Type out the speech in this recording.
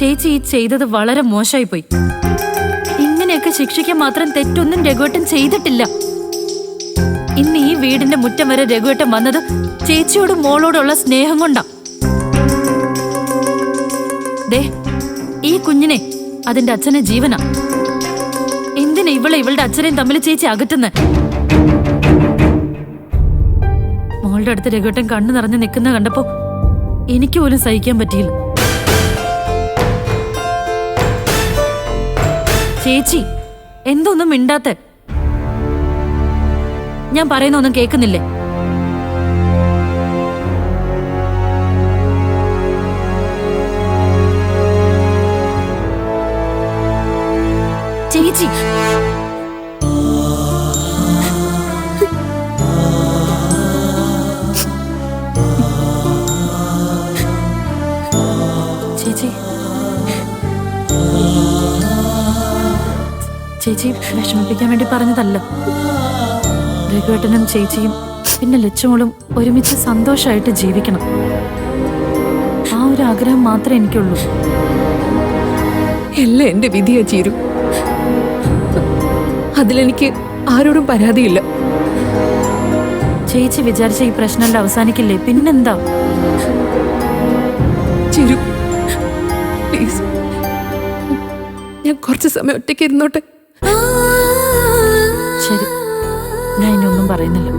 ചേച്ചി ഈ ചെയ്തത് വളരെ മോശമായി പോയി. ഇങ്ങനെയൊക്കെ ശിക്ഷിക്കാൻ മാത്രം തെറ്റൊന്നും രഘുവേട്ടൻ ചെയ്തിട്ടില്ല. ഇന്ന് ഈ വീടിന്റെ മുറ്റം വരെ രഘുവേട്ടൻ വന്നത് ചേച്ചിയോടും മോളോടുള്ള സ്നേഹം കൊണ്ടാ. ദേ, ഈ കുഞ്ഞിനെ അതിന്റെ അച്ഛനെ ജീവനാ. എന്തിനാ ഇവളുടെ അച്ഛനെയും തമ്മിൽ ചേച്ചി അകറ്റുന്നത്? മോളുടെ അടുത്ത് രഘുവേട്ടൻ കണ്ണു നിറഞ്ഞു നിൽക്കുന്ന കണ്ടപ്പോ എനിക്ക് പോലും സഹിക്കാൻ പറ്റിയില്ല. ചേച്ചി എന്തൊന്നും മിണ്ടാത്ത? ഞാൻ പറയുന്നൊന്നും കേൾക്കുന്നില്ലേ? ചേച്ചി ചേച്ചി ചേച്ചി വിഷമിപ്പിക്കാൻ വേണ്ടി പറഞ്ഞതല്ല. രഘുവേട്ടനും ചേച്ചിയും പിന്നെ ലച്ചുമോളും ഒരുമിച്ച് സന്തോഷമായിട്ട് ജീവിക്കണം. ആ ഒരു ആഗ്രഹം മാത്രമേ എനിക്കുള്ളൂ. എല്ലാം എന്റെ വിധിയാ ചീരു. അതിലെനിക്ക് ആരോടും പരാതിയില്ല. ചേച്ചി വിചാരിച്ച ഈ പ്രശ്നം അവസാനിക്കില്ലേ? പിന്നെന്താ? ചിരു പ്ലീസ്, ഞാൻ കുറച്ച് സമയം ഒറ്റയ്ക്ക് ഇരുന്നോട്ടെ. ശരി, ഞാൻ ഇനി ഒന്നും പറയുന്നില്ല.